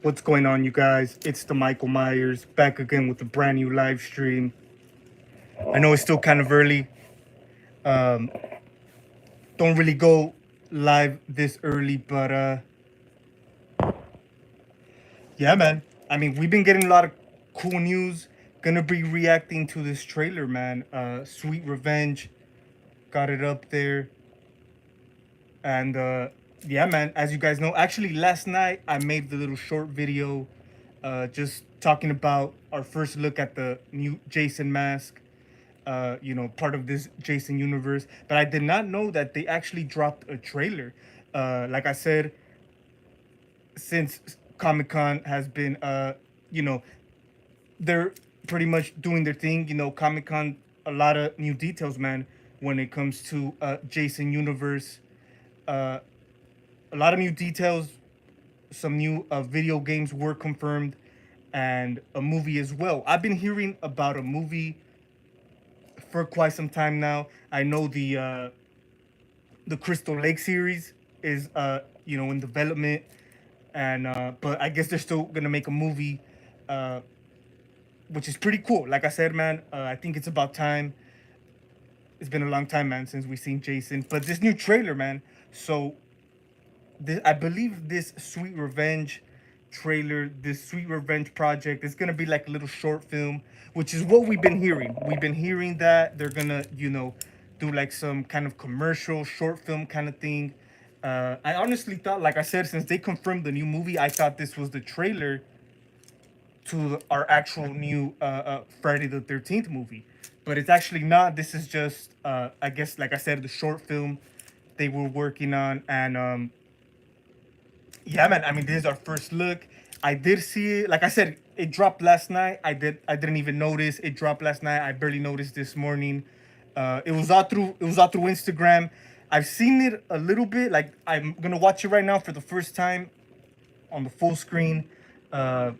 What's going on, you guys? It's the Michael Myers back again with a brand new live stream. I know it's still kind of early. Um, don't really go live this early, but yeah, man. I mean, we've been getting a lot of cool news. Gonna be reacting to this trailer, man. Sweet Revenge got it up there, and yeah, man. As you guys know, actually last night I made the little short video, just talking about our first look at the new Jason mask. Part of this Jason universe. But I did not know that they actually dropped a trailer. Like I said, since Comic Con has been, you know, they're pretty much doing their thing. Comic Con, a lot of new details, man, when it comes to Jason universe. Uh, a lot of new details. Some new video games were confirmed, and a movie as well. I've been hearing about a movie for quite some time now. I know the Crystal Lake series is in development, and but I guess they're still gonna make a movie, uh, which is pretty cool. Like I said, man, I think it's about time. It's been a long time, man, since we've seen Jason. But this new trailer, man. So I believe this Sweet Revenge trailer, this Sweet Revenge project is gonna be like a little short film, which is what we've been hearing. We've been hearing that they're gonna, do like some kind of commercial short film kind of thing. I honestly thought, like I said, since they confirmed the new movie, I thought this was the trailer to our actual new Friday the 13th movie. But it's actually not. This is just, I guess, like I said, the short film they were working on. And yeah, man. I mean, this is our first look. I did see it. Like I said, it dropped last night. I didn't even notice it dropped last night. I barely noticed this morning. It was all through Instagram. I've seen it a little bit. Like I'm gonna watch it right now for the first time on the full screen. Uh,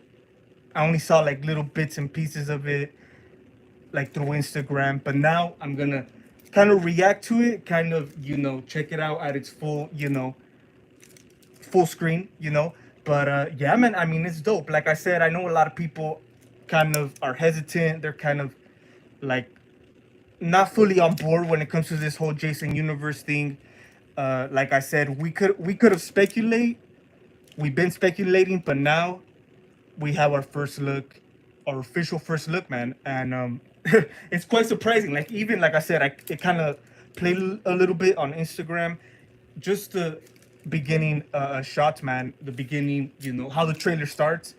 I only saw like little bits and pieces of it, like through Instagram. But now I'm gonna kind of react to it, kind of check it out at its full screen. But yeah, man. I mean, it's dope. Like I said, I know a lot of people kind of are hesitant. They're kind of like not fully on board when it comes to this whole Jason universe thing. Like I said, we could have speculated. We've been speculating, but now we have our first look, our official first look, man, and it's quite surprising. Like even like I said, it kind of played a little bit on Instagram, just the beginning shots, man. The beginning, how the trailer starts.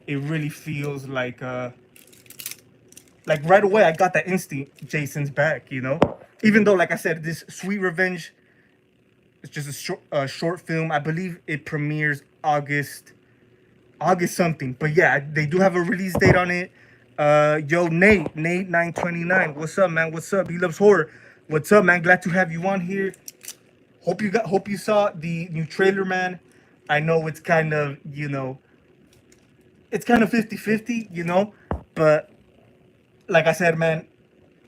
It really feels like right away I got that instinct. Jason's back, Even though, like I said, this Sweet Revenge is just a short film. I believe it premieres August something. But yeah, they do have a release date on it. Yo, Nate 929. What's up, man? What's up? He loves horror. What's up, man? Glad to have you on here. Hope you saw the new trailer, man. I know it's kind of, it's kind of 50-50, but like I said, man,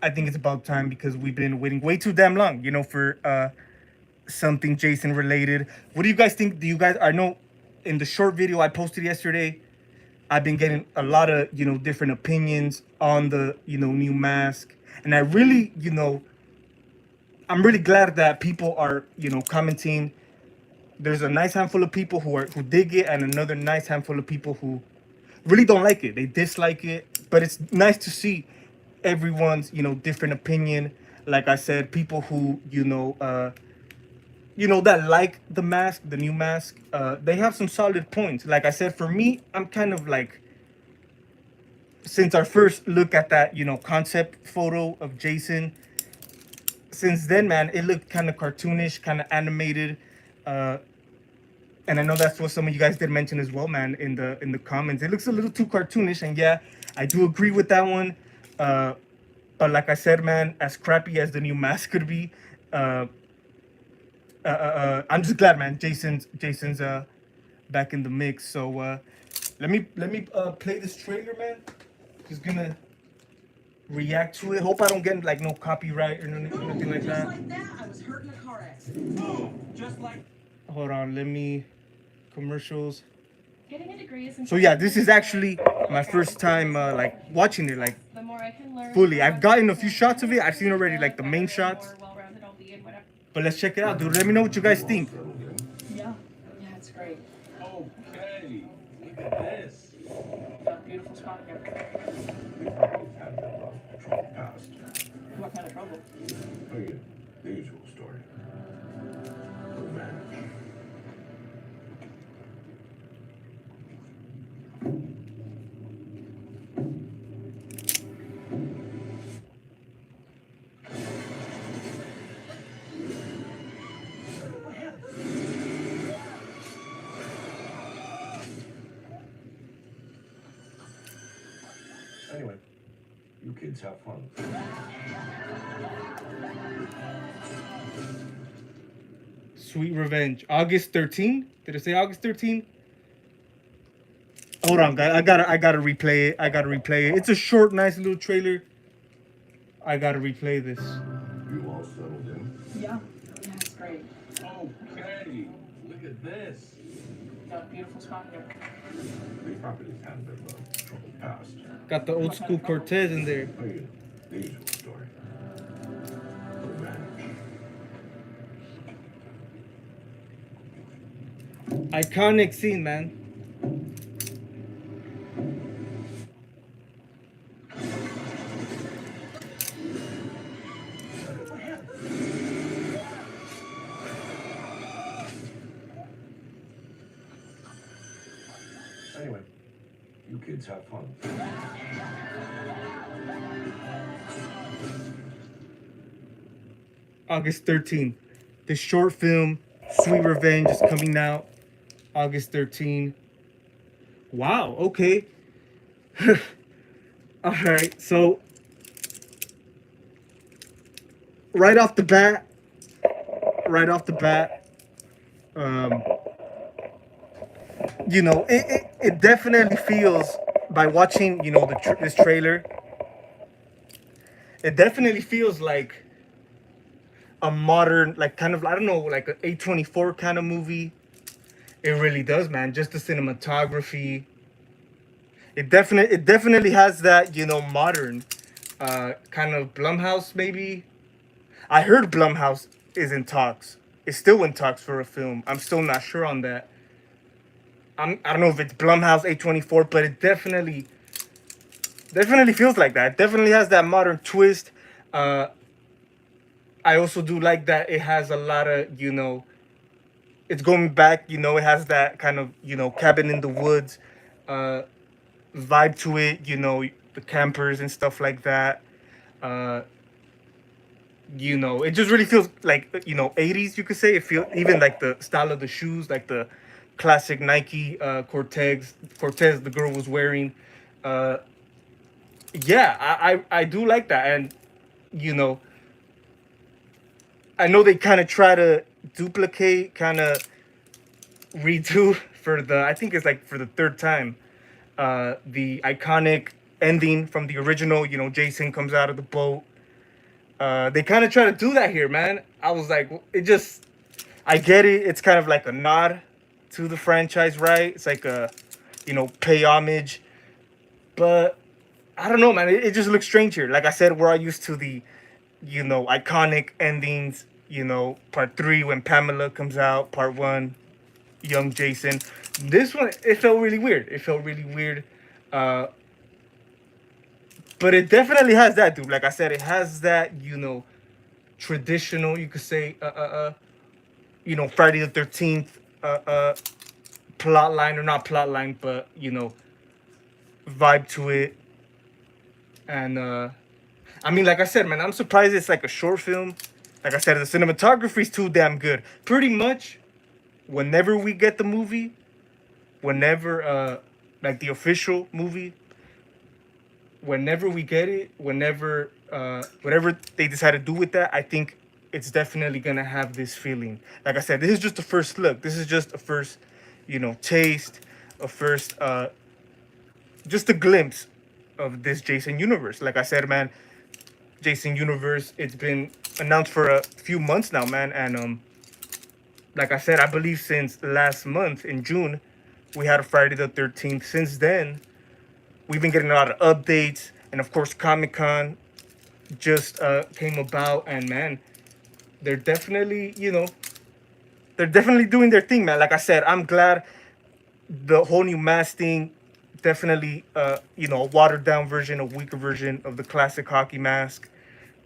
I think it's about time because we've been waiting way too damn long, for something Jason related. What do you guys think? I know in the short video I posted yesterday, I've been getting a lot of, different opinions on the, new mask. And I really, I'm really glad that people are, commenting. There's a nice handful of people who dig it, and another nice handful of people who really don't like it. They dislike it. But it's nice to see everyone's, different opinion. Like I said, people who, that like the mask, the new mask, they have some solid points. Like I said, for me, I'm kind of like, since our first look at that, concept photo of Jason, since then, man, it looked kind of cartoonish, kind of animated. Uh, and I know that's what some of you guys did mention as well, man, in the comments. It looks a little too cartoonish, and yeah, I do agree with that one. But like I said, man, as crappy as the new mask could be, I'm just glad, man. Jason's back in the mix. So let me play this trailer, man. Just gonna react to it. Hope I don't get like no copyright or nothing like that. I was hurt in a car accident. Hold on, let me commercials. Getting a degree is So yeah, important. this is actually my first time like watching it like The more I can learn, fully. the I've more gotten a things few and shots of it. the I've seen already like the main better and shots. more well-rounded I'll be in whatever. But let's check it out, dude. Let me know what you guys think. Yeah, yeah, it's great. Okay, look at this. Got a beautiful spot here. These properties have been of troubled past. What kind of trouble? Again, the usual story. Revenge. Anyway, you kids have fun. Sweet Revenge, August 13th. Did it say August 13th? Hold on, guys. I gotta replay it. I gotta replay it. It's a short, nice little trailer. I gotta replay this. You all settled in? Yeah, yeah, it's great. Okay, look at this. Got a beautiful spot here. These properties have been of troubled past. Got the old school Cortez in there. Again, the usual story. Revenge. Iconic scene, man. Anyway, you kids have fun. August 13th. The short film, Sweet Revenge, is coming out August 13th. Wow, okay. All right, so right off the bat, um, you know, it definitely feels by watching, you know, this trailer, it definitely feels like a modern, like kind of, I don't know, like an A24 kind of movie. It really does, man. Just the cinematography. It definitely has that, you know, modern kind of Blumhouse maybe. I heard Blumhouse is in talks. It's still in talks for a film. I'm still not sure on that. I don't know if it's Blumhouse A24, but it definitely feels like that. It definitely has that modern twist. Uh, I also do like that it has a lot of, you know, it's going back, you know, it has that kind of, you know, cabin in the woods uh, vibe to it, you know, the campers and stuff like that. Uh, you know, it just really feels like, you know, 80s, you could say. It feels even like the style of the shoes, like the classic Nike Cortez the girl was wearing. Uh, yeah, I do like that. And, you know, I know they kind of try to duplicate, kind of redo for the, I think it's like for the third time, the iconic ending from the original. You know, Jason comes out of the boat. They kind of try to do that here, man. I was like, it just, I get it. It's kind of like a nod to the franchise, right? It's like a, you know, pay homage. But I don't know, man. It just looks strange here. Like I said, we're all used to the, you know, iconic endings. You know, part three when Pamela comes out, part one, young Jason. This one, it felt really weird. It felt really weird. Uh, but it definitely has that, dude. Like I said, it has that, you know, traditional, you could say, you know, Friday the 13th plot line, or not plot line, but, you know, vibe to it. And, I mean, like I said, man, I'm surprised it's like a short film. Like I said, the cinematography's too damn good. Pretty much, whenever we get the movie, whenever, like the official movie, whenever we get it, whenever whatever they decide to do with that, I think it's definitely gonna have this feeling. Like I said, this is just a first look. This is just a first, you know, taste, a first just a glimpse of this Jason universe. Like I said, man, Jason universe, it's been announced for a few months now, man, and like I said, I believe since last month in June, we had a Friday the 13th. Since then, we've been getting a lot of updates, and of course, Comic Con just came about, and man, they're definitely, they're definitely doing their thing, man. Like I said, I'm glad the whole new mask thing, definitely, a watered down version, a weaker version of the classic hockey mask.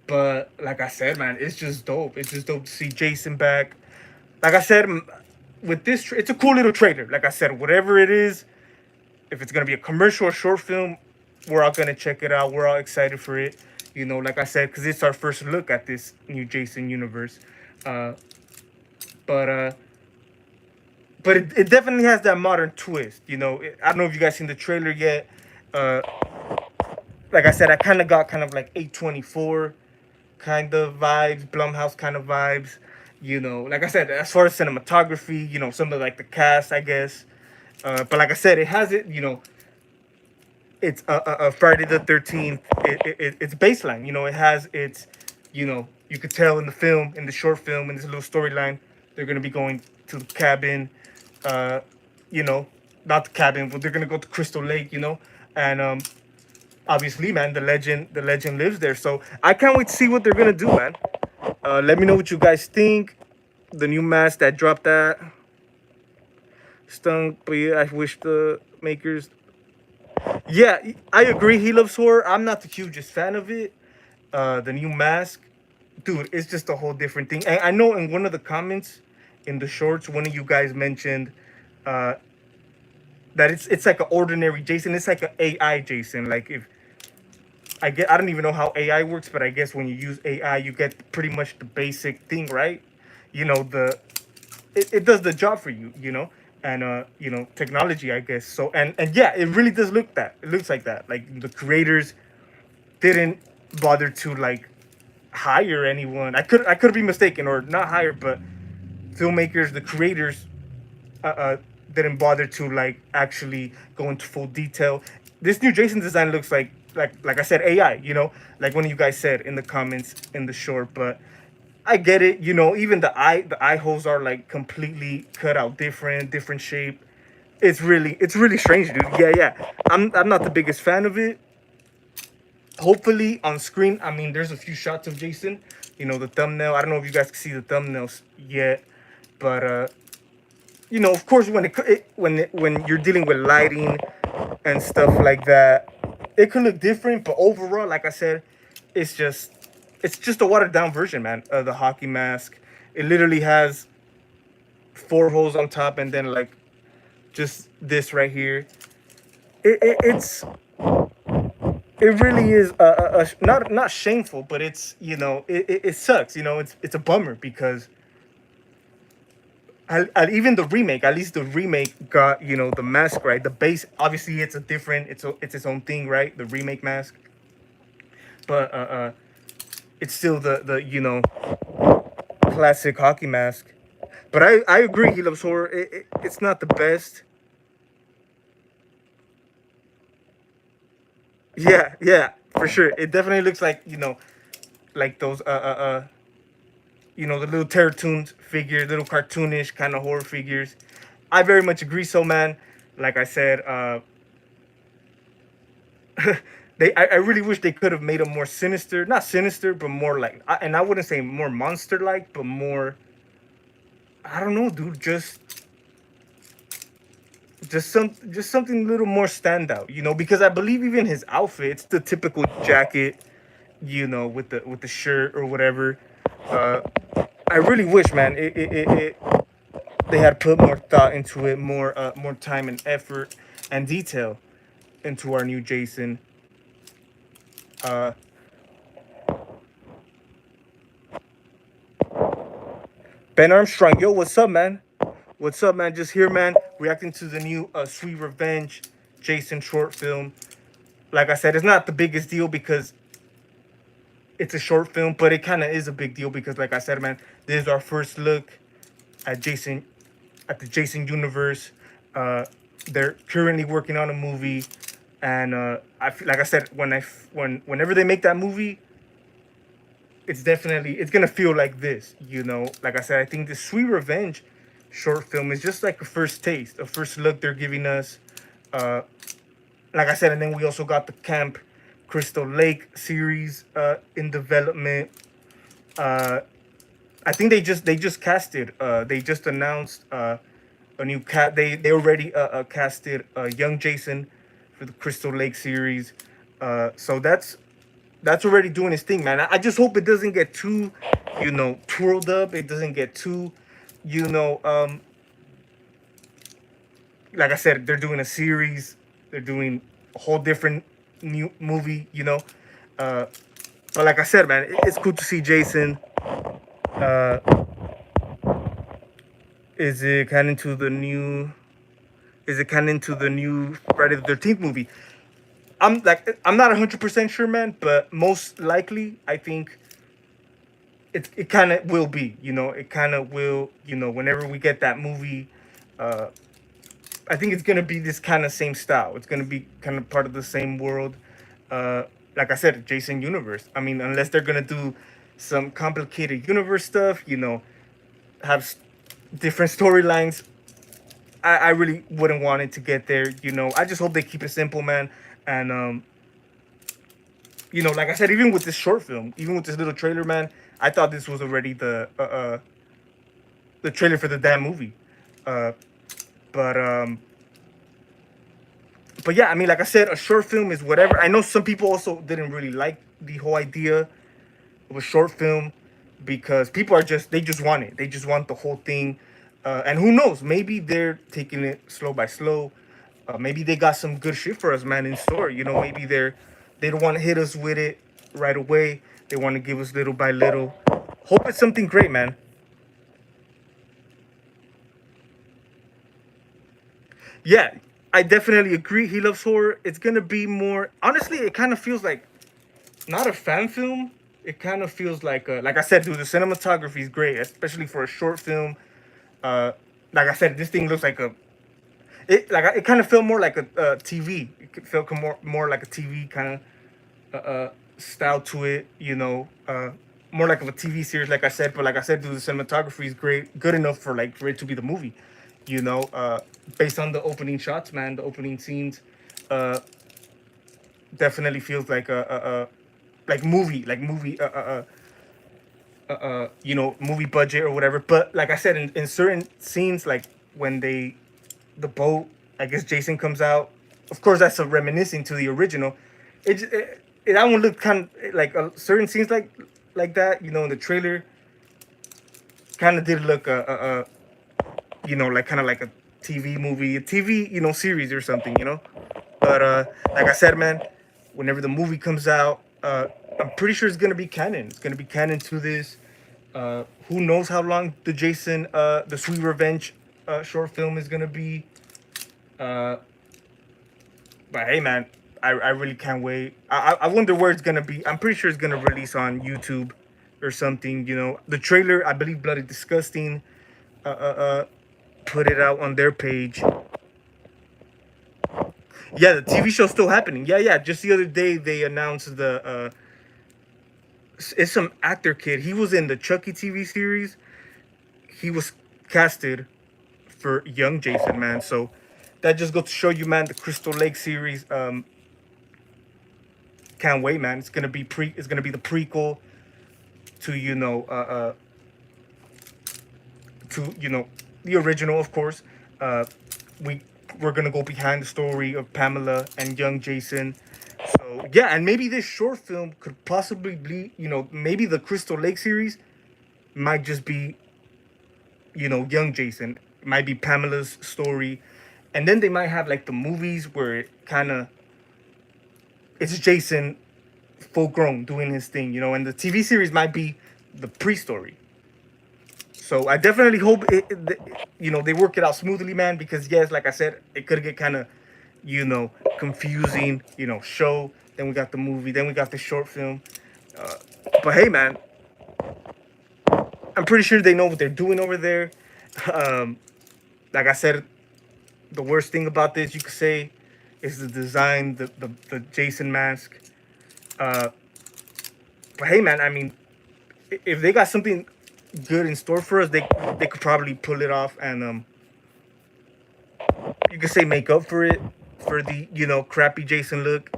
But like I said, man, it's just dope. It's just dope to see Jason back. Like I said, with this, it's a cool little trailer. Like I said, whatever it is, if it's gonna be a commercial or short film, we're all gonna check it out. We're all excited for it. Like I said, because it's our first look at this new Jason universe. Uh, but uh, but it definitely has that modern twist. I don't know if you guys seen the trailer yet. Uh, like I said, I kind of got kind of like A24 kind of vibes, Blumhouse kind of vibes. Like I said, as far as cinematography, some of like the cast, I guess. But like I said, it has it. It's a Friday the 13th. It's baseline. It has its. You could tell in the film, in the short film, in this little storyline, they're gonna be going to the cabin. Uh, not the cabin, but they're gonna go to Crystal Lake. And obviously, man, the legend lives there. So I can't wait to see what they're gonna do, man. Let me know what you guys think. The new mask that dropped that stung, but yeah, I wish the makers. Yeah, I agree. He loves horror. I'm not the hugest fan of it. The new mask, dude, it's just a whole different thing. And I know in one of the comments in the shorts, one of you guys mentioned uh, that it's like an ordinary Jason. It's like an AI Jason. Like if I don't even know how AI works, but I guess when you use AI, you get pretty much the basic thing, right? It does the job for you, and technology, I guess. So and yeah, it really does look that. It looks like that. Like the creators didn't bother to like hire anyone. I could be mistaken or not hire, but filmmakers, the creators, uh, uh didn't bother to like actually go into full detail. This new Jason design looks like I said, AI. Like one of you guys said in the comments in the short, but. I get it, even the eye holes are like completely cut out different shape. It's really strange, dude. Yeah. I'm not the biggest fan of it. Hopefully on screen, I mean, there's a few shots of Jason. The thumbnail. I don't know if you guys can see the thumbnails yet, but of course, when you're dealing with lighting and stuff like that, it could look different. But overall, like I said, it's just a watered down version, man, of the hockey mask. It literally has 4 holes on top, and then like just this right here. It really is not shameful, but it's it sucks. It's a bummer because even the remake, at least the remake got the mask right. The base, obviously, it's it's its own thing, right? The remake mask, but it's still the classic hockey mask. But I agree, he loves horror. It's not the best. Yeah, for sure. It definitely looks like like those the little Terratoons figures, little cartoonish kind of horror figures. I very much agree. So, man, like I said, I really wish they could have made them more sinister, not sinister, but more like, and I wouldn't say more monster like, but more. I don't know, dude. Just something a little more standout, because I believe even his outfit, it's the typical jacket, with the shirt or whatever. Uh, I really wish, man, they had put more thought into it, more time and effort and detail into our new Jason. Uh, Ben Armstrong, yo, what's up, man? What's up, man? Just here, man, reacting to the new Sweet Revenge Jason short film. Like I said, it's not the biggest deal because it's a short film, but it kind of is a big deal because, like I said, man, this is our first look at Jason, at the Jason universe. They're currently working on a movie, and like I said, whenever they make that movie, it's gonna feel like this. Like I said, I think the Sweet Revenge short film. It's just like a first taste, a first look they're giving us. Uh, like I said, and then we also got the Camp Crystal Lake series in development. Uh, I think they just casted. They just announced a new cat. They already casted young Jason for the Crystal Lake series. So that's already doing his thing, man. I just hope it doesn't get too, twirled up. It doesn't get too, you know, like I said, they're doing a series. They're doing a whole different new movie, Uh, but like I said, man, it's cool to see Jason. Uh, is it canon to the new? Is it canon to the new Friday the 13th movie? I'm not 100% sure, man, but most likely I think it kind of will be. It kind of will. Whenever we get that movie, uh, I think it's gonna be this kind of same style. It's gonna be kind of part of the same world. Uh, like I said, Jason universe. I mean, unless they're gonna do some complicated universe stuff, have different storylines. I really wouldn't want it to get there. I just hope they keep it simple, man. And like I said, even with this short film, even with this little trailer, man, I thought this was already the trailer for the damn movie. Uh, but but yeah, I mean, like I said, a short film is whatever. I know some people also didn't really like the whole idea of a short film because people they just want it. They just want the whole thing. And who knows? Maybe they're taking it slow by slow. Maybe they got some good shit for us, man, in store. Maybe they don't want to hit us with it right away. They want to give us little by little. Hope it's something great, man. Yeah, I definitely agree. He loves horror. It's gonna be more. Honestly, it kind of feels like not a fan film. It kind of feels like I said, dude, the cinematography is great, especially for a short film. Uh, like I said, this thing looks like it kind of felt more like a TV. It felt more like a TV kind of style to it. More like of a TV series, like I said. But like I said, dude, the cinematography is great, good enough for it to be the movie. Based on the opening shots, man, the opening scenes, uh, definitely feels like like movie movie budget or whatever. But like I said, in certain scenes, like when the boat, I guess Jason comes out. Of course, that's a reminiscing to the original. That one looked kind of like certain scenes like that. In the trailer, kind of did look like kind of like a TV movie, a TV series or something. But like I said, man, whenever the movie comes out, I'm pretty sure it's gonna be canon. It's gonna be canon to this. Who knows how long the Sweet Revenge short film is gonna be. But hey, man, I really can't wait. I wonder where it's gonna be. I'm pretty sure it's gonna release on YouTube or something. The trailer, I believe, Bloody Disgusting, put it out on their page. Yeah, the TV show's still happening. Yeah. Just the other day, they announced it's some actor kid. He was in the Chucky TV series. He was casted for young Jason, man. So that just goes to show you, man, the Crystal Lake series. Can't wait, man. It's gonna be the prequel to the original, of course. We're gonna go behind the story of Pamela and young Jason. So yeah, and maybe this short film could possibly be, maybe the Crystal Lake series might just be, young Jason. It might be Pamela's story, and then they might have like the movies where it's Jason full grown doing his thing, and the TV series might be the pre-story. So I definitely hope they work it out smoothly, man. Because yes, like I said, it could get kind of, confusing. Show. Then we got the movie. Then we got the short film. But hey, man, I'm pretty sure they know what they're doing over there. Like I said, the worst thing about this, you could say, is the design, the Jason mask. But hey, man, I mean, if they got something good in store for us, they could probably pull it off, and you could say make up for it for the crappy Jason look.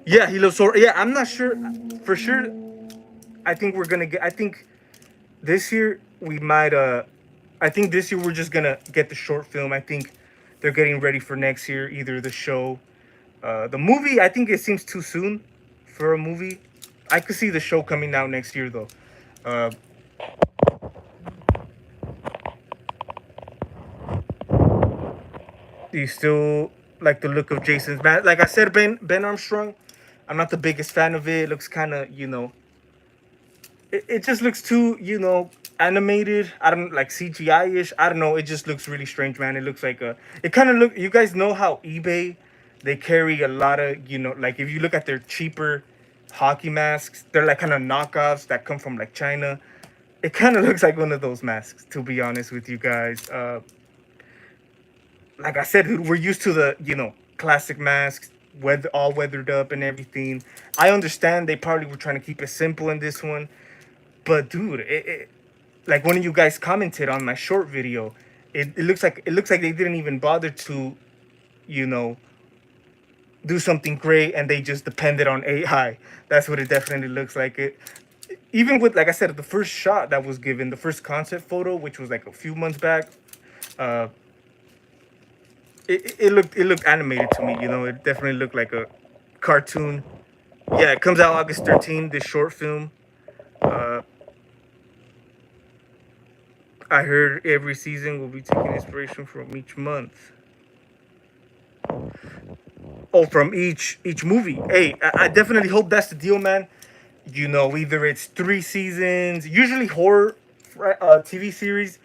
Yeah, he looks so. Yeah, I'm not sure for sure. I think we're gonna get. I think this year we might. I think this year we're just gonna get the short film. I think they're getting ready for next year, either the show, the movie. I think it seems too soon for a movie. I could see the show coming out next year though. Uh, do you still like the look of Jason's man? Like I said, Ben Armstrong. I'm not the biggest fan of it. It looks kind of it just looks too animated. I don't like CGI-ish. I don't know, it just looks really strange, man. It looks like a it kind of look, you guys know how eBay, they carry a lot of like if you look at their cheaper hockey masks, they're like kind of knockoffs that come from like China. It kind of looks like one of those masks, to be honest with you guys. Like I said, we're used to the classic masks, all weathered up and everything. I understand they probably were trying to keep it simple in this one. But dude, like one of you guys commented on my short video, it looks like they didn't even bother to, you know, do something great, and they just depended on AI. That's what it definitely looks like. It even with, like I said, the first shot that was given, the first concept photo, which was like a few months back, uh, it looked animated to me. It definitely looked like a cartoon. Yeah, it comes out August 13th. This short film. Uh, I heard every season will be taking inspiration from each month. Oh, from each movie. Hey, I definitely hope that's the deal, man. Either it's 3 seasons. Usually horror TV series,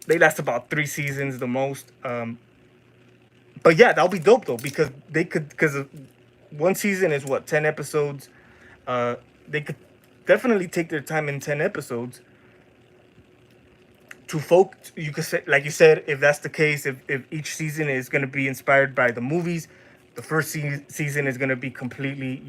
they last about 3 seasons the most. But yeah, that'll be dope though, because one season is what, 10 episodes. They could definitely take their time in 10 episodes to you could say, like you said, if that's the case, if each season is going to be inspired by the movies, the first season is going to be completely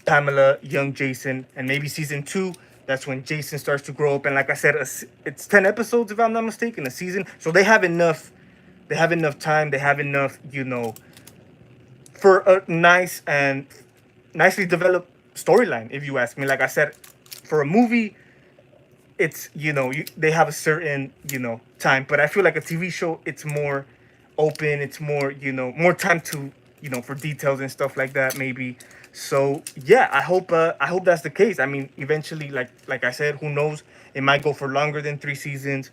Pamela, young Jason, and maybe season 2, that's when Jason starts to grow up. And like I said, it's 10 episodes if I'm not mistaken, a season, so they have enough time, they have enough for a nicely developed storyline, if you ask me. Like I said, for a movie, it's they have a certain time, but I feel like a TV show, it's more open, it's more more time to for details and stuff like that, maybe. So yeah, I hope that's the case. I mean, eventually, like I said, who knows, it might go for longer than 3 seasons.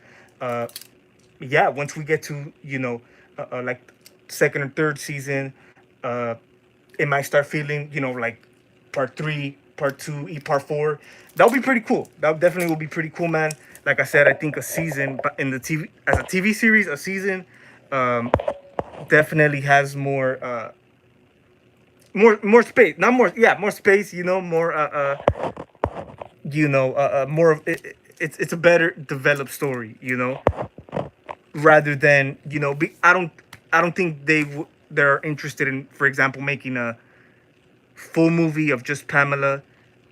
Yeah, once we get to like second or third season, uh it might start feeling like part 3, part 2, part 4. That'll be pretty cool. That definitely will be pretty cool, man. Like I said, I think a season, but in the TV, as a TV series, a season definitely has more space, not more, yeah, more space, more more of it, it's a better developed story, rather than I don't think they're interested in, for example, making a full movie of just Pamela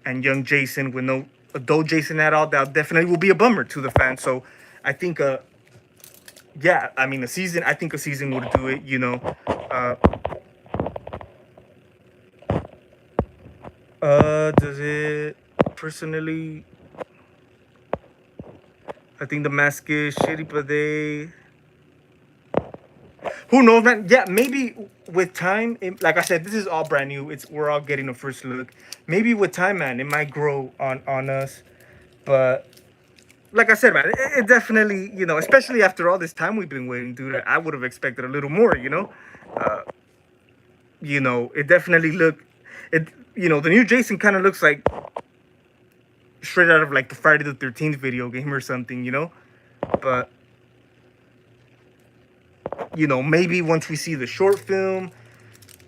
and young Jason with no adult Jason at all. That definitely will be a bummer to the fans. So I think yeah, I mean, I think a season would do it, uh does it personally, I think the mask is shitty, but who knows, man? Yeah, maybe with time, like I said, this is all brand new. We're all getting a first look. Maybe with time, man, it might grow on us. But like I said, man, it definitely, especially after all this time we've been waiting, dude, I would have expected a little more. Uh, it definitely it. The new Jason kind of looks like straight out of like the Friday the 13th video game or something, But maybe once we see the short film,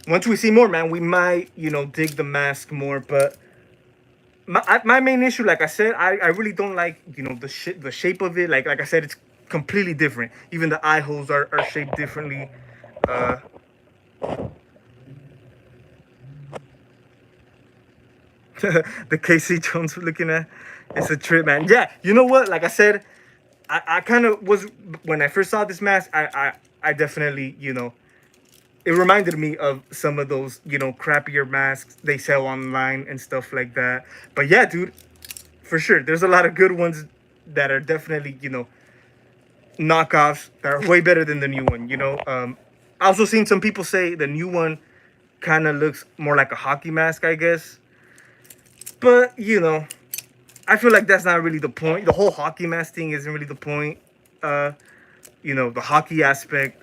once we see more, man, we might, dig the mask more. But my main issue, like I said, I really don't like, the shape of it. Like I said, it's completely different. Even the eye holes are shaped differently. The Casey Jones we're looking at, it's a trip, man. Yeah, you know what? Like I said, I kind of was when I first saw this mask. I definitely, it reminded me of some of those, crappier masks they sell online and stuff like that. But yeah, dude, for sure, there's a lot of good ones that are definitely, knockoffs that are way better than the new one. I also seen some people say the new one kind of looks more like a hockey mask, I guess. But I feel like that's not really the point. The whole hockey mask thing isn't really the point. The hockey aspect.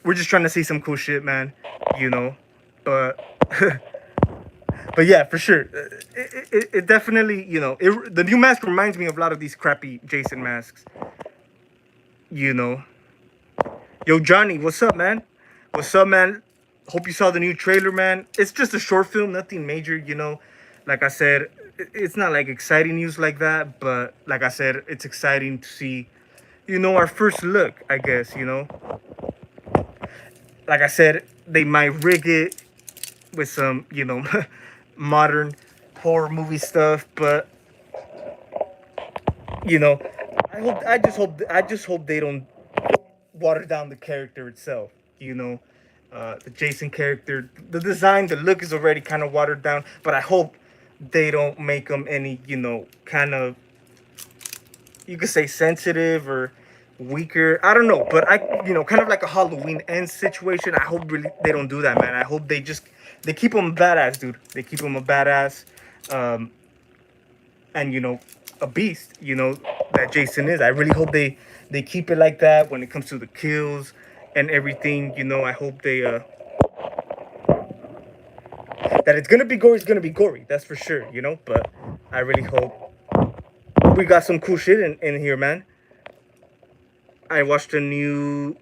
We're just trying to see some cool shit, man. But but yeah, for sure. It definitely, the new mask reminds me of a lot of these crappy Jason masks. Yo, Johnny, what's up, man? What's up, man? Hope you saw the new trailer, man. It's just a short film, nothing major, Like I said, it's not like exciting news like that, but like I said, it's exciting to see, our first look, I guess, Like I said, they might rig it with some, modern horror movie stuff, but I just hope they don't water down the character itself. The Jason character, the design, the look is already kind of watered down, but I hope they don't make him any, kind of, you could say sensitive or weaker. I don't know, but kind of like a Halloween Ends situation. I hope really they don't do that, man. I hope they keep him badass, dude. They keep him a badass, and a beast. That Jason is. I really hope they keep it like that when it comes to the kills and everything. I hope they that it's gonna be gory. It's gonna be gory. That's for sure. But I really hope we got some cool shit in here, man. I watched a new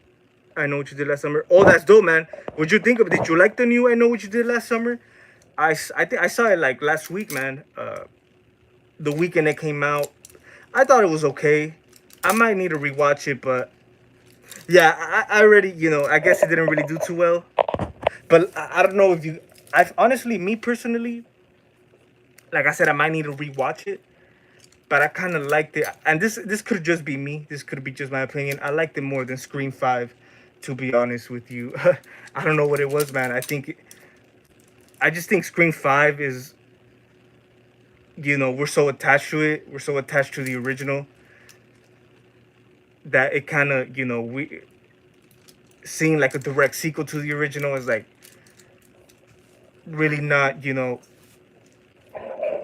I Know What You Did Last Summer. Oh, that's dope, man. What'd you think of it? Did you like the new I Know What You Did Last Summer? I think I saw it like last week, man. The weekend it came out. I thought it was okay. I might need to rewatch it, but yeah, I already, I guess it didn't really do too well. But I don't know if I've honestly, me personally, like I said, I might need to rewatch it. But I kind of liked it, and this could just be me. This could be just my opinion. I liked it more than Scream 5, to be honest with you. I don't know what it was, man. I just think Scream 5 is, we're so attached to it. We're so attached to the original that it kind of, we seeing like a direct sequel to the original is like really not,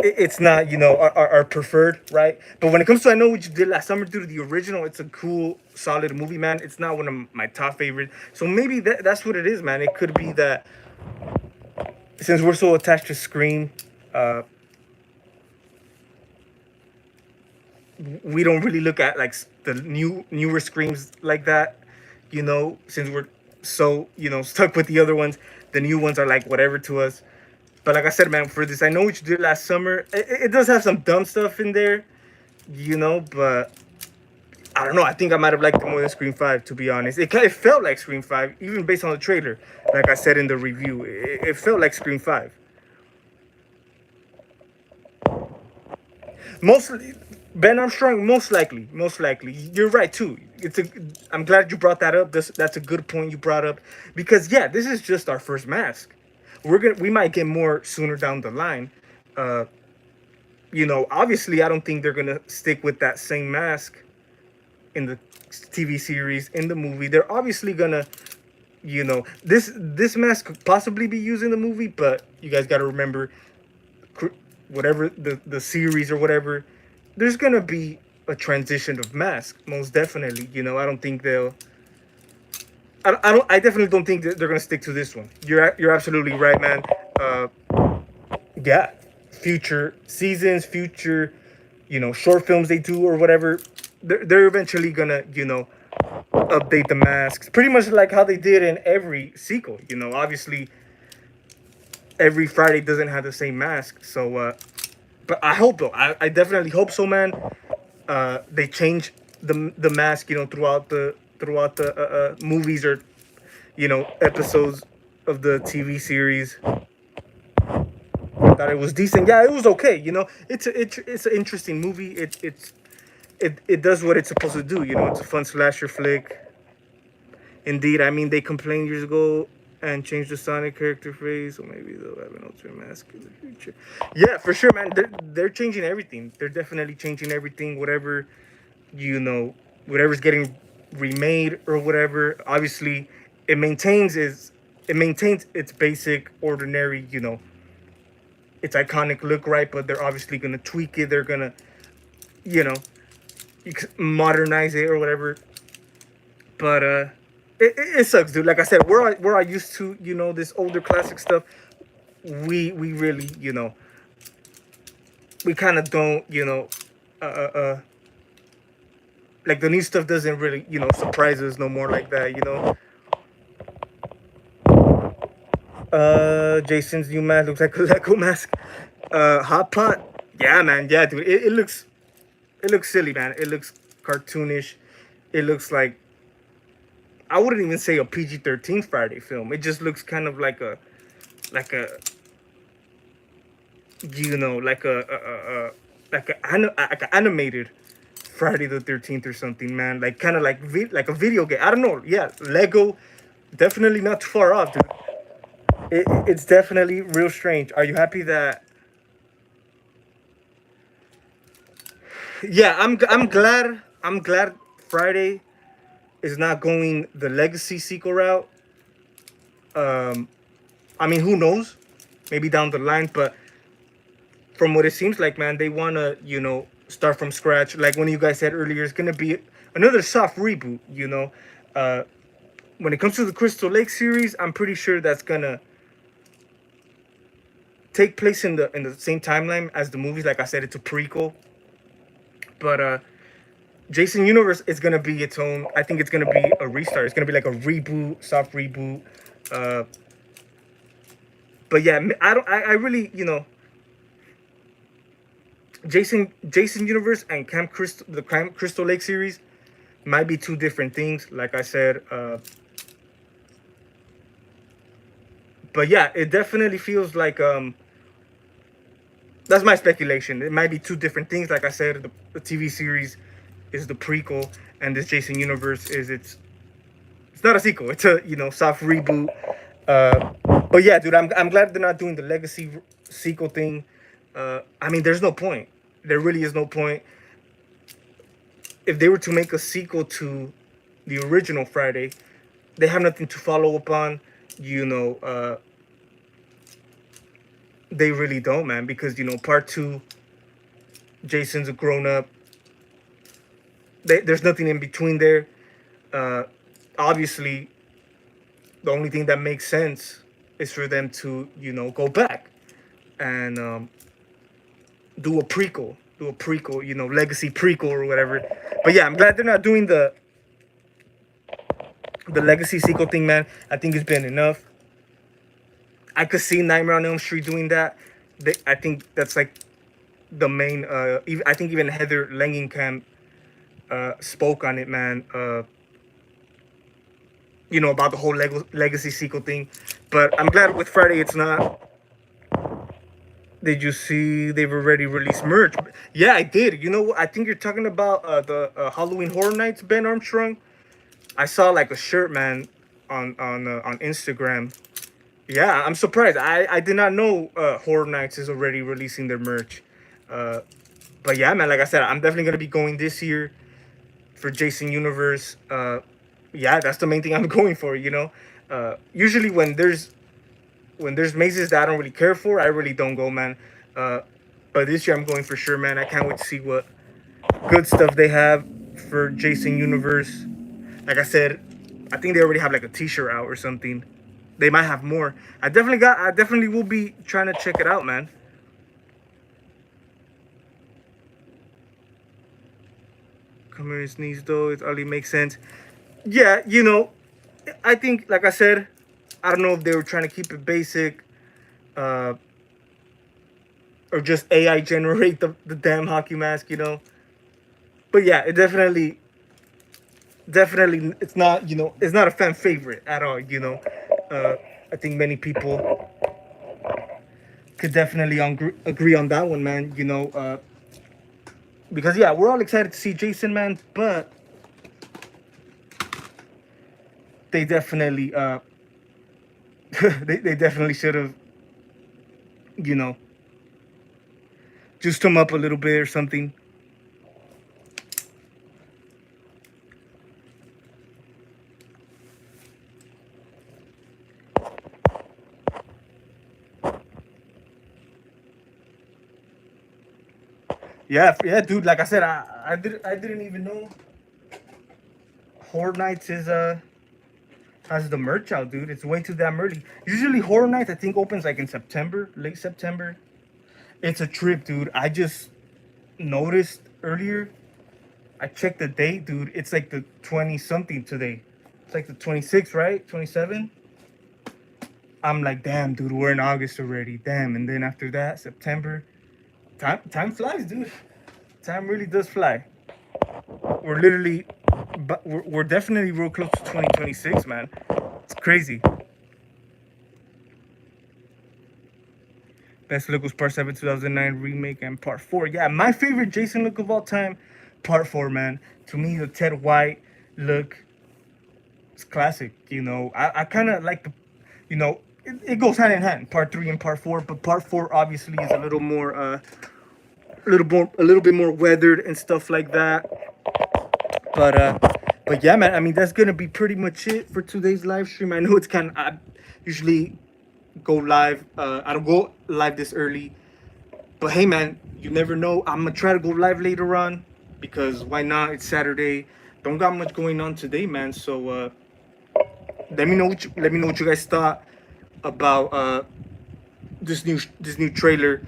it's not, our preferred, right? But when it comes to I Know What You Did Last Summer, dude, the original, it's a cool, solid movie, man. It's not one of my top favorites. So maybe that's what it is, man. It could be that since we're so attached to Scream, we don't really look at like the newer Screams like that, since we're so, stuck with the other ones. The new ones are like whatever to us. But like I said, man, for this, I Know What You Did Last Summer, it does have some dumb stuff in there, but I don't know. I think I might have liked it more than Scream 5, to be honest. It felt like Scream 5, even based on the trailer. Like I said in the review, it felt like Scream 5. Mostly, Ben Armstrong, most likely. You're right, too. I'm glad you brought that up. That's a good point you brought up. Because, yeah, this is just our first mask. We might get more sooner down the line. Obviously I don't think they're gonna stick with that same mask in the TV series, in the movie. They're obviously gonna, this mask could possibly be used in the movie, but you guys gotta remember, whatever the series or whatever, there's gonna be a transition of mask, most definitely. I don't think they'll. I definitely don't think that they're gonna stick to this one. You're absolutely right, man. Yeah, future seasons, future, short films they do or whatever, they're eventually gonna, update the masks, pretty much like how they did in every sequel. Obviously, every Friday doesn't have the same mask, so. But I hope though. I definitely hope so, man. They change the mask, throughout the movies, or episodes of the TV series. I thought it was decent. Yeah, it was okay. It's an interesting movie. It does what it's supposed to do. It's a fun slasher flick. Indeed, I mean they complained years ago and changed the Sonic character phrase, so maybe they'll have an alternate mask in the future. Yeah, for sure, man. They're changing everything. They're definitely changing everything. Whatever's getting remade or whatever. Obviously, it maintains its basic, ordinary, its iconic look, right? But they're obviously gonna tweak it. They're gonna, you know, modernize it or whatever. But it sucks, dude. Like I said, where I used to, this older classic stuff, we really, we kind of don't, like the new stuff doesn't really, surprise us no more like that. Jason's new mask looks like a Lego mask. Hot Pot, yeah, man, yeah, dude. It looks silly, man. It looks cartoonish. It looks like, I wouldn't even say a PG-13 Friday film. It just looks kind of like a like a like a animated Friday the 13th or something, man. Like kind of like a video game. I don't know. Yeah, Lego, definitely not too far off, dude. It's definitely real strange. Are you happy that? Yeah, I'm glad Friday is not going the Legacy sequel route. Um, I mean, who knows? Maybe down the line, but from what it seems like, man, they wanna, start from scratch. Like one of you guys said earlier, it's gonna be another soft reboot. Uh, when it comes to the Crystal Lake series, I'm pretty sure that's gonna take place in the same timeline as the movies. Like I said, it's a prequel, but Jason Universe is gonna be its own. I think it's gonna be a restart. It's gonna be like a reboot, soft reboot. Uh, but yeah, I don't. I really, Jason Universe and Camp Crystal Lake series might be two different things. Like I said, but yeah, it definitely feels like that's my speculation. It might be two different things. Like I said, the TV series is the prequel, and this Jason Universe is it's not a sequel. It's a soft reboot. But yeah, dude, I'm glad they're not doing the Legacy sequel thing. I mean, there's no point. There really is no point. If they were to make a sequel to the original Friday, they have nothing to follow up on. They really don't, man, because part two, Jason's a grown up. There's nothing in between there. Obviously, the only thing that makes sense is for them to go back and do a prequel, Legacy prequel or whatever. But yeah, I'm glad they're not doing the Legacy sequel thing, man. I think it's been enough. I could see Nightmare on Elm Street doing that. I think that's like the main. I think even Heather Langenkamp spoke on it, man. About the whole Legacy sequel thing. But I'm glad with Friday it's not. Did you see they've already released merch? Yeah, I did. I think you're talking about the Halloween Horror Nights, Ben Armstrong. I saw like a shirt, man, on Instagram. Yeah, I'm surprised. I did not know Horror Nights is already releasing their merch. But yeah, man, like I said, I'm definitely gonna be going this year for Jason Universe. Yeah, that's the main thing I'm going for. Usually when there's mazes that I don't really care for, I really don't go, man. But this year I'm going for sure, man. I can't wait to see what good stuff they have for Jason Universe. Like I said, I think they already have like a t-shirt out or something. They might have more. I definitely will be trying to check it out, man. Come here and sneeze though. It only makes sense. Yeah, I think, like I said, I don't know if they were trying to keep it basic, or just AI generate the damn hockey mask, But yeah, it definitely definitely it's not, it's not a fan favorite at all. I think many people could definitely agree on that one, man. Because yeah, we're all excited to see Jason, man, but they definitely they definitely should have, juiced him up a little bit or something. Yeah, dude. Like I said, I didn't even know Horror Nights has the merch out, dude. It's way too damn early. Usually Horror Nights I think opens like in September, late September. It's a trip, dude. I just noticed earlier. I checked the date, dude. It's like the 20 something today. It's like the 26th, right? 27. I'm like, damn, dude. We're in August already. Damn. And then after that, September. Time flies, dude. Time really does fly. We're literally, but we're definitely real close to 2026, man. It's crazy. Best look was Part 7 2009 remake and Part 4. Yeah, my favorite Jason look of all time, Part 4, man. To me, the Ted White look is classic. I kind of like the, it goes hand in hand, Part 3 and Part 4. But Part 4 obviously is a little more, a little bit more weathered and stuff like that. But yeah, man. I mean, that's gonna be pretty much it for today's live stream. I know it's I usually go live. I don't go live this early, but hey, man, you never know. I'm gonna try to go live later on because why not? It's Saturday. Don't got much going on today, man. So let me know what you guys thought about this new trailer,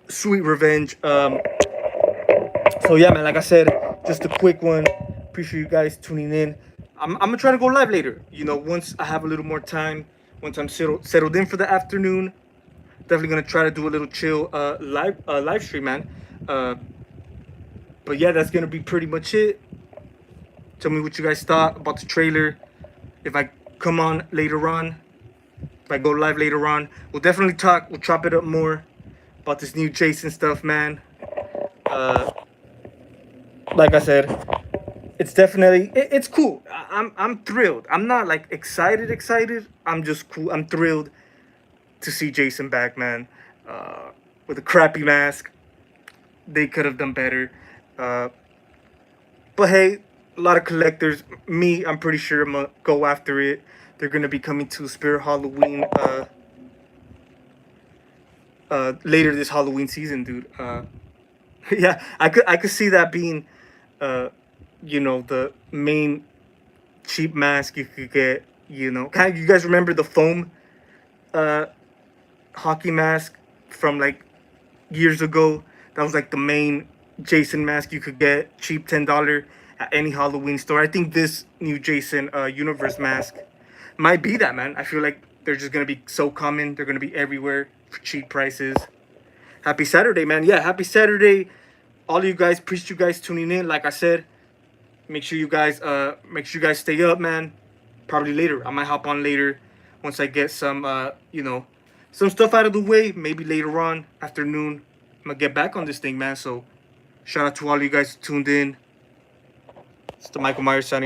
Sweet Revenge. So yeah, man, like I said, just a quick one. Appreciate you guys tuning in. I'm gonna try to go live later. Once I have a little more time, once I'm settled in for the afternoon, definitely gonna try to do a little chill live stream, man. But yeah, that's gonna be pretty much it. Tell me what you guys thought about the trailer. If I come on later on, if I go live later on, we'll definitely talk. We'll chop it up more about this new Jason stuff, man. Like I said, it's definitely it's cool. I'm thrilled. I'm not like excited. I'm just cool. I'm thrilled to see Jason back, man. With a crappy mask, they could have done better. But hey, a lot of collectors. Me, I'm pretty sure I'm gonna go after it. They're gonna be coming to Spirit Halloween later this Halloween season, dude. Yeah, I could see that being the main cheap mask you could get. You guys remember the foam hockey mask from like years ago? That was like the main Jason mask you could get, cheap, $10 at any Halloween store. I think this new Jason universe mask might be that, man. I feel like they're just gonna be so common. They're gonna be everywhere for cheap prices. Happy Saturday, man. Yeah, happy Saturday. All of you guys, appreciate you guys tuning in. Like I said, make sure you guys stay up, man. Probably later. I might hop on later once I get some some stuff out of the way. Maybe later on, afternoon, I'm gonna get back on this thing, man. So shout out to all you guys who tuned in. It's the Michael Myers signing